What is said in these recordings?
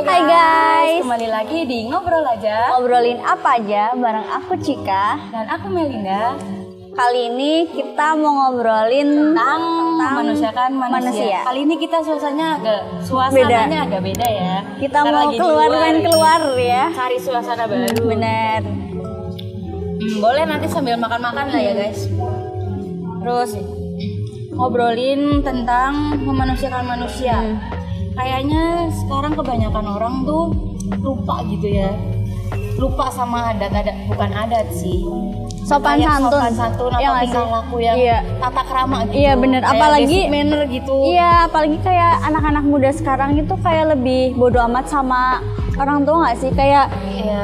Hai guys, kembali lagi di Ngobrol Aja. ngobrolin apa aja bareng aku Cika. Dan aku Melinda. Kali ini kita mau ngobrolin Tentang memanusiakan manusia. Kali ini kita suasananya agak beda ya. Kita Karena mau lagi di keluar luar main ya. keluar ya. Cari suasana baru. Bener. Boleh nanti sambil makan-makan lah ya guys. Terus ngobrolin tentang memanusiakan manusia. Kayaknya sekarang kebanyakan orang tuh lupa gitu ya. Lupa sama adat-adat, bukan adat sih. Sopan Kayak santun. sopan santun Iya atau nggak tingkah sih? laku yang Iya. tata krama gitu. Iya, bener. Kayak Apalagi- basic manner gitu. Iya, apalagi kayak anak-anak muda sekarang itu kayak lebih bodo amat sama orang tua nggak sih? Kayak Iya.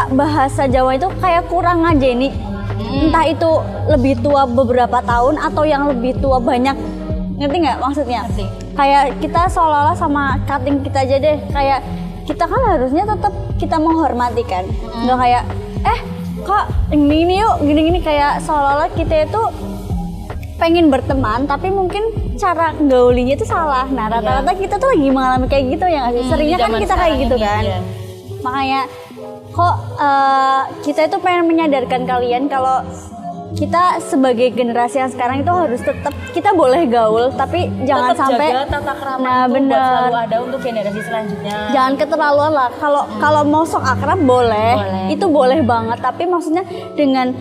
bahasa Jawa itu kayak kurang ngajeni. Entah itu lebih tua beberapa tahun atau yang lebih tua banyak. Ngerti nggak maksudnya? Ngerti. Kayak kita seolah-olah sama cutting kita aja deh. Kayak kita kan harusnya tetap kita menghormati kan. Nggak kayak kok ini yuk gini-gini, kayak seolah-olah kita itu pengen berteman tapi mungkin cara gaulinya itu salah. Nah rata-rata kita tuh lagi mengalami kayak gitu ya nggak sih? Seringnya di kan zaman kita kayak sekarang gitu ini, kan. iya. Makanya kok kita itu pengen menyadarkan kalian kalau kita sebagai generasi yang sekarang itu harus tetap, kita boleh gaul tapi jangan Tetap sampai jaga tata krama nah itu buat bener, selalu ada untuk generasi selanjutnya. jangan keterlaluan lah. Kalau mau sok akrab boleh, itu boleh banget, tapi maksudnya dengan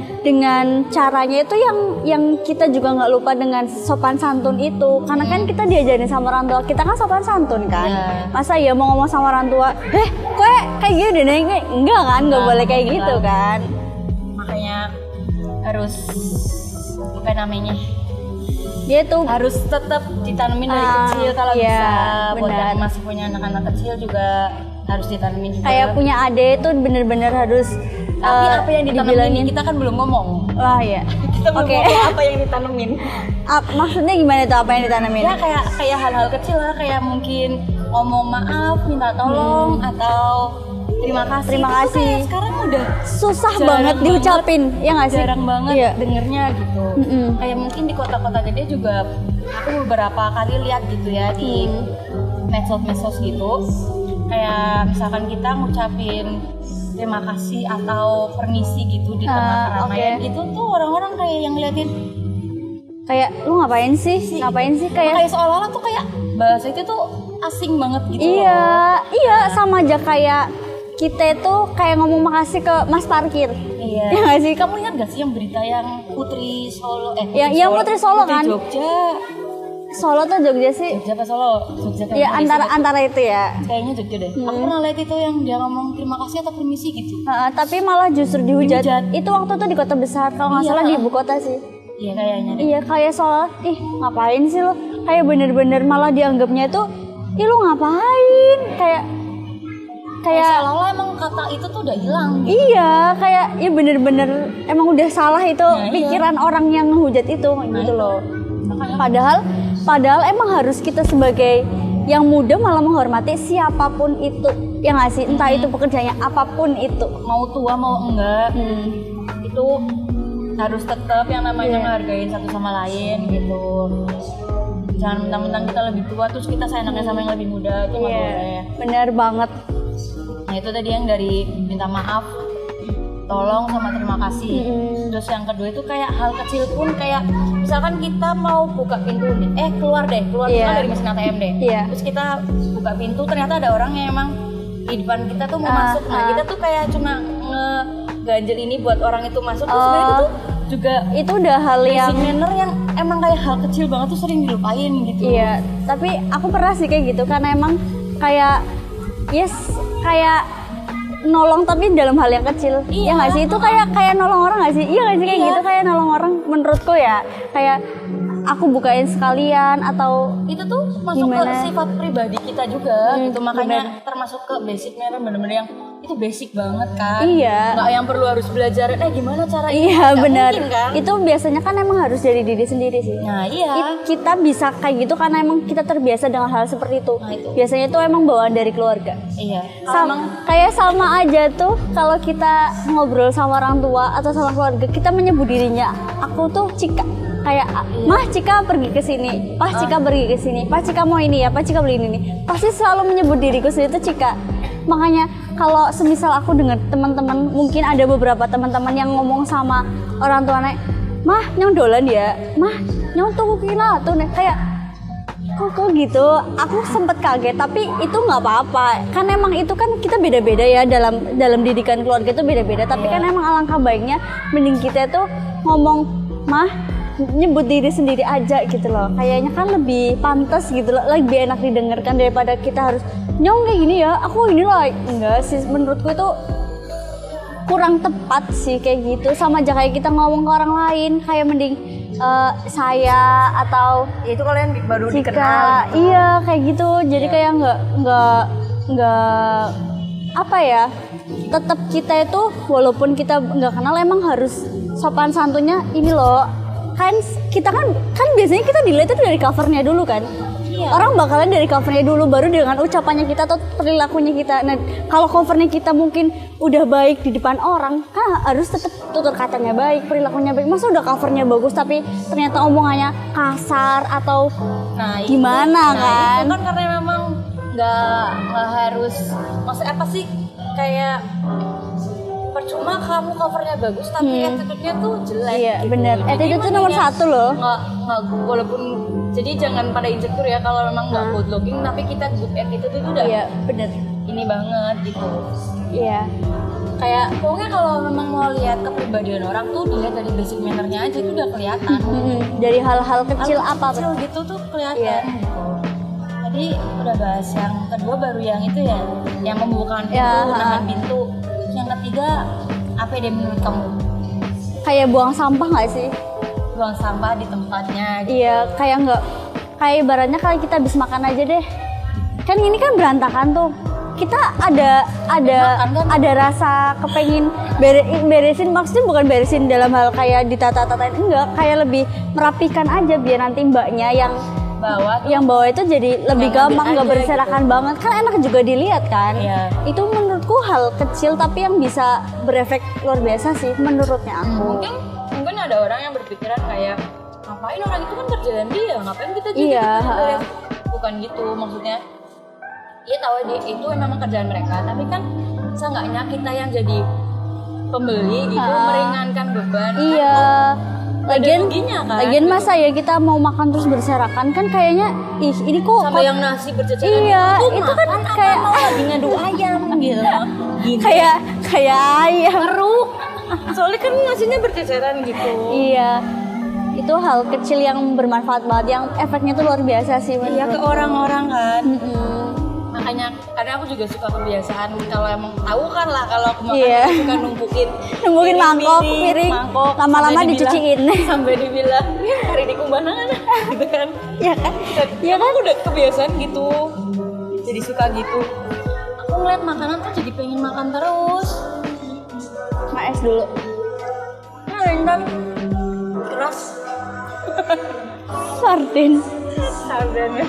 caranya itu yang kita juga nggak lupa dengan sopan santun itu, karena kan kita diajarin sama orang tua kita kan sopan santun kan. Iya. Masa ya mau ngomong sama orang tua kok kayak gini deh, enggak kan, nggak boleh kayak gitu kan. Makanya harus apa namanya? Dia tuh Harus tetap ditanamin dari kecil kalau iya, bisa. Buat benar. yang masih punya anak-anak kecil juga harus ditanamin juga. kayak punya ade itu bener-bener harus Tapi apa yang ditanamin dibilangin. kita kan belum ngomong. Wah ya. Kita belum Oke. ngomong apa yang ditanamin. Maksudnya gimana tuh apa yang ditanamin? Ya kayak hal-hal kecil lah, kayak mungkin ngomong maaf, minta tolong atau terima kasih. Terima Itu tuh kasih. kayak sekarang udah Susah jarang banget diucapin, ya nggak sih? jarang banget Iya. dengernya gitu. Mm-mm. Kayak mungkin di kota-kota gede juga aku beberapa kali lihat gitu ya di medsos gitu. Kayak misalkan kita ngucapin terima kasih atau permisi gitu di tempat keramaian, oke. itu tuh orang-orang kayak yang ngeliatin Kayak lu ngapain sih? Ngapain sih kayak? kayak seolah-olah tuh kayak bahasa itu tuh asing banget gitu Iya, loh. iya sama aja kayak kita itu kayak ngomong makasih ke mas parkir. Iya. Ya nggak sih? Kamu ingat gak sih yang berita yang Putri Solo Yang Putri Solo kan? Jogja. Solo tuh Jogja sih. Jogja apa Solo? Jogja kan. Ya antara itu ya. Kayaknya Jogja deh. Aku pernah lihat itu yang dia ngomong terima kasih atau permisi gitu. Tapi malah justru dihujat. Dihujat. Itu waktu tuh di kota besar, kalau nggak Iya. salah di ibu kota sih. Iya kayaknya deh. Iya kayak soal ngapain sih lo? Kayak bener-bener malah dianggapnya itu lu ngapain? Kayak Seolah-olah emang kata itu tuh udah hilang. iya, kayak ya bener-bener emang udah salah itu Nah, iya. pikiran orang yang ngehujat itu gitu loh. Makanya Padahal emang harus kita sebagai yang muda malah menghormati siapapun itu. Ya nggak sih? Entah itu pekerjaannya apapun itu. mau tua mau enggak itu harus tetap yang namanya Iya. ngehargain satu sama lain gitu. Jangan mentang-mentang kita lebih tua terus kita seenaknya sama yang lebih muda, itu nggak boleh. Bener banget. Nah itu tadi yang dari minta maaf, tolong sama terima kasih. Terus yang kedua itu kayak hal kecil pun, kayak misalkan kita mau buka pintu nih, keluar Iya. misalkan dari mesin ATM deh. Iya. Terus kita buka pintu, ternyata ada orang yang emang di depan kita tuh mau masuk. Nah kita tuh kayak cuma ngeganjel ini buat orang itu masuk. Terus sebenarnya itu tuh juga Itu udah hal yang basic manner yang emang kayak hal kecil banget tuh sering dilupain gitu. iya, tapi aku pernah sih kayak gitu karena emang kayak kayak nolong tapi dalam hal yang kecil. Iya nggak sih? Itu kayak nolong orang nggak sih? Iya nggak sih kayak gitu, kayak nolong orang menurutku ya. Kayak aku bukain sekalian atau Itu tuh masuk Gimana? ke sifat pribadi kita juga gitu. Makanya bener. termasuk ke basic manner bener-bener yang itu basic banget kan. Iya. Nggak yang perlu harus belajar gimana cara ini. Iya Nggak benar. mungkin, kan? Itu biasanya kan emang harus dari diri sendiri sih. Nah iya. Kita bisa kayak gitu karena emang kita terbiasa dengan hal seperti itu. Nah, itu. Biasanya itu emang bawaan dari keluarga. Iya. Kayak sama aja tuh kalau kita ngobrol sama orang tua atau sama keluarga, kita menyebut dirinya. Aku tuh Cika. Kayak Mah Cika pergi ke sini, Pak Cika pergi ke sini, Pak Cika mau ini ya, Pak Cika beli ini nih. Pasti selalu menyebut diriku sendiri itu Cika. Makanya kalau semisal aku dengar teman-teman, mungkin ada beberapa teman-teman yang ngomong sama orang tuanya, Mah nyong dolan ya, Mah nyong tuh kira tuh nih kayak kok gitu. Aku sempet kaget, tapi itu nggak apa-apa. Kan emang itu kan kita beda-beda ya dalam didikan keluarga itu beda-beda. Tapi kan emang alangkah baiknya mending kita tuh ngomong Mah nyebut diri sendiri aja gitu loh. Kayaknya kan lebih pantas gitu loh, lebih enak didengarkan daripada kita harus nyong kayak gini ya, aku ini loh. Enggak sih, menurutku itu kurang tepat sih kayak gitu. Sama aja kayak kita ngomong ke orang lain, kayak mending saya atau itu kalian baru Cika. dikenal. Iya kayak gitu. Jadi kayak nggak apa ya, tetap kita itu walaupun kita nggak kenal emang harus sopan santunnya ini loh. Kan kita kan biasanya kita dilihat itu dari covernya dulu kan. Iya. Orang bakalan dari covernya dulu, baru dengan ucapannya kita atau perilakunya kita. Nah kalau covernya kita mungkin udah baik di depan orang, kan harus tetap tutur katanya baik, perilakunya baik. Masa udah covernya bagus tapi ternyata omongannya kasar atau gimana kan? Itu kan karena memang nggak harus, maksudnya apa sih, kayak percuma kamu covernya bagus tapi attitude-nya tuh jelek. Iya gitu. benar, attitude itu nomor satu loh. Nggak walaupun, jadi jangan pada insecure ya kalau memang nggak good looking tapi kita good attitude itu udah bener ini banget gitu. Iya. Kayak pokoknya kalau memang mau lihat kepribadian orang tuh dilihat dari basic manner-nya aja itu udah kelihatan. Dari hal-hal kecil apa kecil gitu tuh kelihatan. Iya. Gitu. Tadi udah bahas yang kedua, baru yang itu ya, yang membukakan pintu, nahan pintu. Yang ketiga apa deh menurut kamu? Kayak buang sampah nggak sih? Buang sampah di tempatnya gitu. Iya, kayak ibaratnya kalau kita habis makan aja deh. Kan ini kan berantakan tuh. Kita ada rasa kepengin beresin, maksudnya bukan beresin dalam hal kayak ditata-tatain, enggak, kayak lebih merapikan aja biar nanti mbaknya yang bawa itu jadi lebih gampang, nggak berserakan gitu. Banget kan enak juga dilihat kan. Iya. Itu menurutku hal kecil tapi yang bisa berefek luar biasa sih menurutnya aku. Mungkin ada orang yang berpikiran kayak ngapain orang itu kan kerjaan dia, ngapain kita jadi bukan gitu maksudnya. Iya tahu itu memang kerjaan mereka, tapi kan seenggaknya kita yang jadi pembeli gitu meringankan beban. Iya. Lagian masa ya kita mau makan terus berserakan kan kayaknya ini kok sampai yang nasi berceceran. Iya, itu kan kayak lagi ngadu ayam gitu. kayak ayam ngeruk. Soalnya kan nasinya berceceran gitu. Iya. Itu hal kecil yang bermanfaat banget, yang efeknya tuh luar biasa sih. Iya, ke orang-orang kan. Makanya kadang aku juga suka kebiasaan kalau emang tahu kan lah kalau aku makan suka numpukin mangkok, piring, lama-lama dicuciin sampai dibilang hari di kumbangan gitu kan. Iya kan? Iya kan udah kebiasaan gitu. Jadi suka gitu. Aku ngeliat makanan tuh jadi pengen makan terus. Maes dulu. Dan keras. Sarden ya.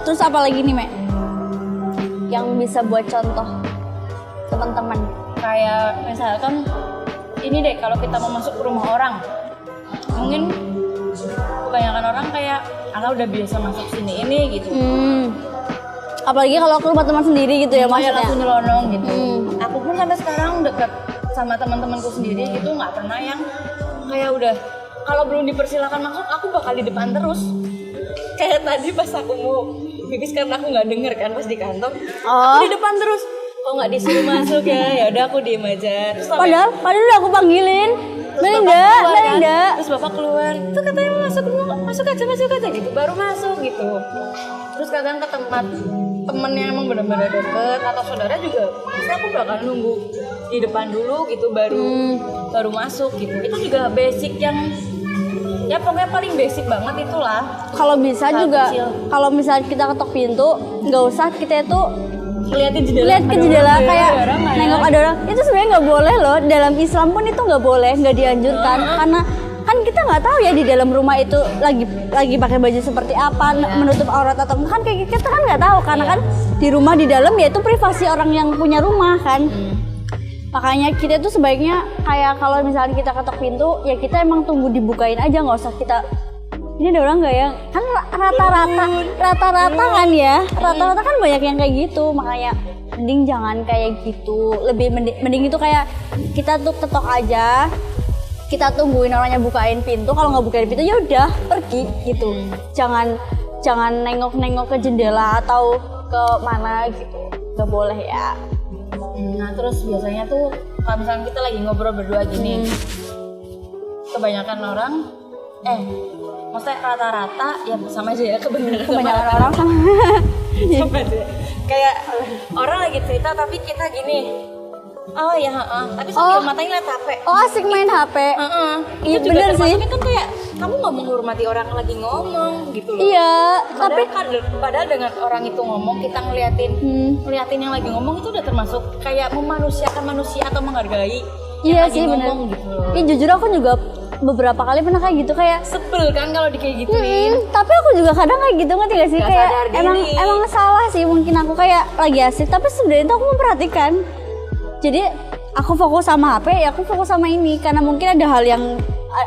Terus apa lagi nih, Mek? Yang bisa buat contoh teman-teman. Kayak misalkan ini deh, kalau kita mau masuk ke rumah orang, mungkin kebanyakan orang kayak udah biasa masuk sini ini gitu. Apalagi kalau ke rumah teman sendiri gitu ya, maksudnya langsung nyelonong gitu. Aku pun sampai sekarang dekat sama teman-temanku sendiri gitu nggak pernah yang kayak udah kalau belum dipersilakan masuk aku bakal di depan terus. Kayak tadi pas aku mau pipis karena aku nggak denger kan pas di kantor, aku di depan terus. Kok nggak disuruh masuk ya udah aku diem aja. Terus padahal udah aku panggilin, Melinda. Terus bapak keluar, itu katanya masuk aja gitu, baru masuk gitu. Terus kadang ke tempat temen yang emang benar-benar deket atau saudara juga, pasti aku bakal nunggu di depan dulu gitu baru masuk gitu. Itu juga basic yang ya pokoknya paling basic banget itulah. Kalau bisa juga, kalau misalnya kita ketok pintu, nggak usah kita itu Liatin jendela. Lihat ke ada jendela orang, kayak ada orang nggak ya? nengok ada orang. Itu sebenarnya nggak boleh loh. Dalam Islam pun itu nggak boleh, nggak dianjurkan. Karena kan kita nggak tahu ya di dalam rumah itu lagi pakai baju seperti apa, menutup aurat atau enggak, kan kayak kita kan nggak tahu karena kan di rumah di dalam ya itu privasi orang yang punya rumah kan. Makanya kita tuh sebaiknya kayak kalau misalnya kita ketok pintu ya kita emang tunggu dibukain aja, nggak usah kita ini ada orang nggak ya, kan rata-rata kan ya, rata-rata kan banyak yang kayak gitu. Makanya mending jangan kayak gitu, lebih mending itu kayak kita tuh ketok aja, kita tungguin orangnya bukain pintu, kalau nggak bukain pintu ya udah pergi gitu. Jangan nengok-nengok ke jendela atau ke mana gitu, nggak boleh ya. Nah terus biasanya tuh kalau misalnya kita lagi ngobrol berdua gini, kebanyakan orang, maksudnya rata-rata ya sama aja ya, Kebanyakan orang sama sama aja. Kayak orang lagi cerita tapi kita gini, oh ya, tapi sambil matanya liat HP. Oh asik main HP. Iya Itu juga bener sih. termasuknya kan kayak kamu nggak menghormati orang yang lagi ngomong gitu loh. Iya, tapi Padahal dengan orang itu ngomong, kita ngeliatin yang lagi ngomong itu udah termasuk kayak memanusiakan manusia atau menghargai iya yang lagi sih bener. ngomong gitu loh. Iya jujur aku juga beberapa kali pernah kayak gitu, kayak Sebel kan kalau di kayak gituin. tapi aku juga kadang kayak gitu, ngerti gak sih? Gak Kayak sadar diri. emang salah sih, mungkin aku kayak lagi asik tapi sebenarnya itu aku memperhatikan. Jadi aku fokus sama HP, ya aku fokus sama ini karena mungkin ada hal yang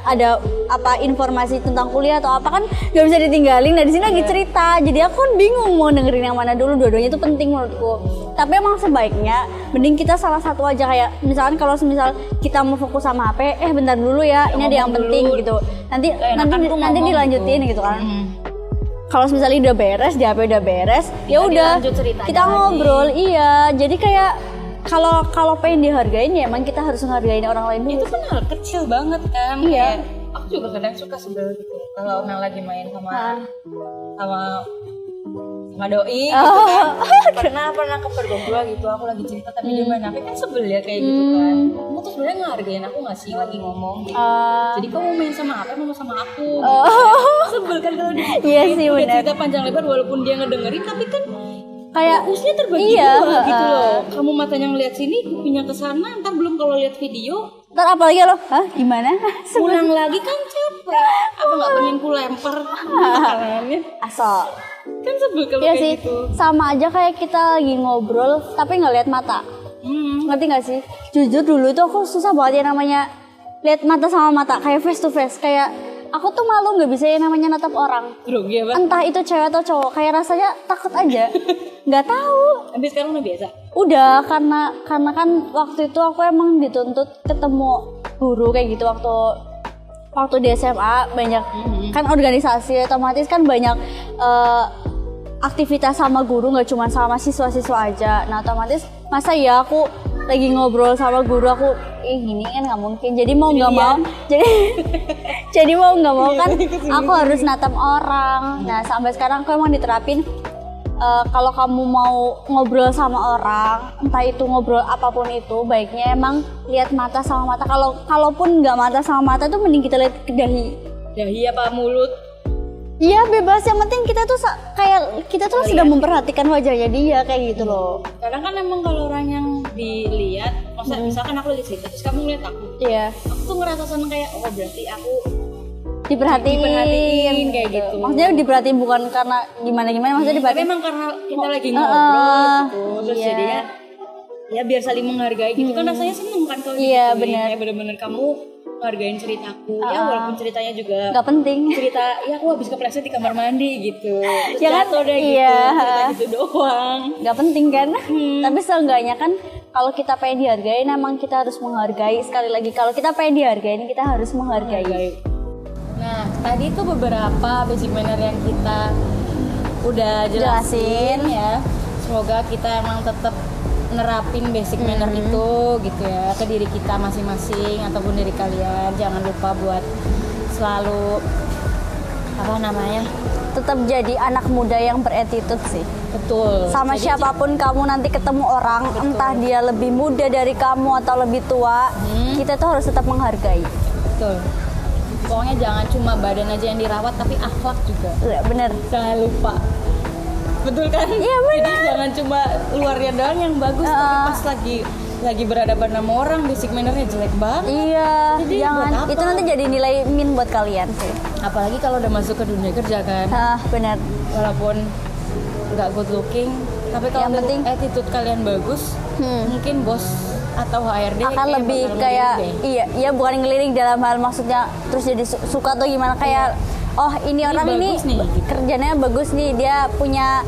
ada apa informasi tentang kuliah atau apa kan gak bisa ditinggalin. Nah di sini lagi cerita, jadi aku kan bingung mau dengerin yang mana dulu. Dua-duanya itu penting menurutku. Tapi emang sebaiknya mending kita salah satu aja, kayak misalkan kalau misal kita mau fokus sama HP, bentar dulu ya, ini ada yang penting gitu. Nanti dilanjutin gitu kan. Kalau misalnya udah beres, di HP udah beres, ya udah dilanjut ceritanya kita ngobrol. Iya, jadi kayak kalau pengen dihargain ya emang kita harus menghargain orang lain dulu. Itu kan hal kecil banget kan. Iya. Kayak, aku juga kadang suka sebel gitu kalau Mel lagi main sama doi gitu kan. Pernah ke berdua gitu, aku lagi cerita tapi dia main HP, kan sebel ya kayak gitu kan. Kamu tuh sebenarnya ngehargain aku nggak sih lagi ngomong gitu. Jadi kamu main sama HP mau sama aku gitu. Sebel kan kalau dia Iya sih, udah benar. cerita panjang lebar walaupun dia ngedengerin, tapi kan Kayak fokusnya terbagi iya, dua gitu loh. Kamu matanya ngeliat sini, kupingnya ke sana, ntar belum kalau lihat video ntar apalagi lo, gimana? pulang lagi kan capek. Apa nggak pengen ku lempar makanannya? Asal. Kan sebel kalau Iya kayak sih, gitu. sama aja kayak kita lagi ngobrol tapi nggak lihat mata. Ngerti nggak sih? Jujur dulu tuh aku susah banget ya namanya lihat mata sama mata, kayak face to face. Kayak aku tuh malu nggak bisa yang namanya natap orang. Grogi apa? Entah itu cewek atau cowok, kayak rasanya takut aja. Nggak tahu. Tapi sekarang udah biasa. Udah, karena kan waktu itu aku emang dituntut ketemu guru kayak gitu waktu di SMA banyak kan organisasi, otomatis kan banyak aktivitas sama guru, nggak cuma sama siswa-siswa aja. Nah otomatis masa ya aku lagi ngobrol sama guru aku gini kan nggak mungkin, jadi mau nggak mau jadi mau nggak mau kan aku harus natap orang. Nah sampai sekarang aku emang diterapin kalau kamu mau ngobrol sama orang, entah itu ngobrol apapun itu, baiknya emang lihat mata sama mata. Kalaupun nggak mata sama mata tuh mending kita lihat ke Dahi apa mulut? Iya bebas, yang penting kita tuh kayak kita tuh sedang memperhatikan wajahnya dia kayak gitu loh. Kadang kan emang kalau orang yang dilihat, misalkan aku lagi cerita, terus kamu ngeliat aku, Iya. aku tuh ngerasa seneng kayak berarti aku Diperhatiin kayak gitu. Maksudnya diperhatiin bukan karena gimana, maksudnya Tapi diperhatiin. emang karena kita lagi ngobrol gitu, terus iya. jadinya ya biar saling menghargai gitu kan rasanya seneng kan kalau Iya, digituin. benar. Kayak bener-bener kamu hargain ceritaku, ya walaupun ceritanya juga Nggak penting. cerita, ya aku habis kepleset di kamar mandi gitu, terus Ya kan? jatuh deh gitu, Iya. cerita gitu doang. Nggak penting kan. Tapi seenggaknya kan kalau kita pengen dihargain emang kita harus menghargai. Sekali lagi kalau kita pengen dihargain kita harus menghargai. Nah, tadi tuh beberapa basic manner yang kita udah jelasin ya. Semoga kita emang tetap nerapin basic manner itu gitu ya ke diri kita masing-masing ataupun diri kalian. Jangan lupa buat selalu Tetap jadi anak muda yang beretitude sih. betul. Sama Jadi, siapapun kamu nanti ketemu orang, entah dia lebih muda dari kamu atau lebih tua, kita tuh harus tetap menghargai. betul. Pokoknya jangan cuma badan aja yang dirawat tapi akhlak juga. Bener. Jangan lupa. Betul kan? Iya, benar. Jadi jangan cuma luarnya doang yang bagus, tapi pas lagi berhadapan sama orang basic mannernya jelek banget. Iya, Jadi jangan. buat apa? Itu nanti jadi nilai min buat kalian sih. Apalagi kalau udah masuk ke dunia kerja kan. Benar. Walaupun nggak good looking, tapi kalau Yang penting- attitude kalian bagus, mungkin bos atau HRD Akan kayak lebih bakal kayak ngelirik deh. iya bukan ngelirik dalam hal maksudnya terus jadi suka atau gimana kayak oh ini orang ini bagus nih, gitu. kerjanya bagus nih, dia punya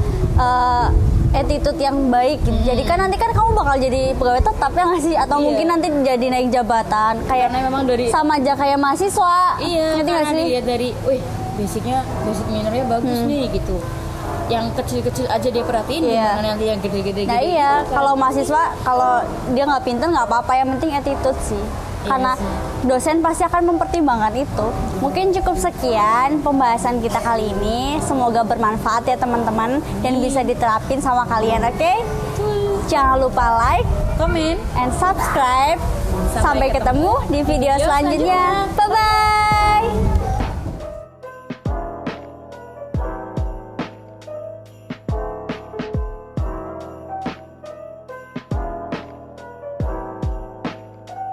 attitude yang baik gitu. Jadi kan nanti kan kamu bakal jadi pegawai tetap ya nggak sih, atau Iya. mungkin nanti jadi naik jabatan kayak Karena memang dari sama aja kayak mahasiswa. iya, Ngerti nggak karena sih? dilihat dari, wih basic mannernya bagus nih gitu. Yang kecil-kecil aja dia perhatiin, Iya. gimana nanti yang gede-gede Nah gitu iya, kan. kalau mahasiswa kalau dia nggak pinter nggak apa-apa, yang penting attitude sih. Iya Karena sih. dosen pasti akan mempertimbangkan itu. Mungkin cukup sekian pembahasan kita kali ini. Semoga bermanfaat ya teman-teman dan bisa diterapin sama kalian, oke? Jangan lupa like, komen. and subscribe. Sampai ketemu di video Video selanjutnya. selanjutnya. Bye-bye.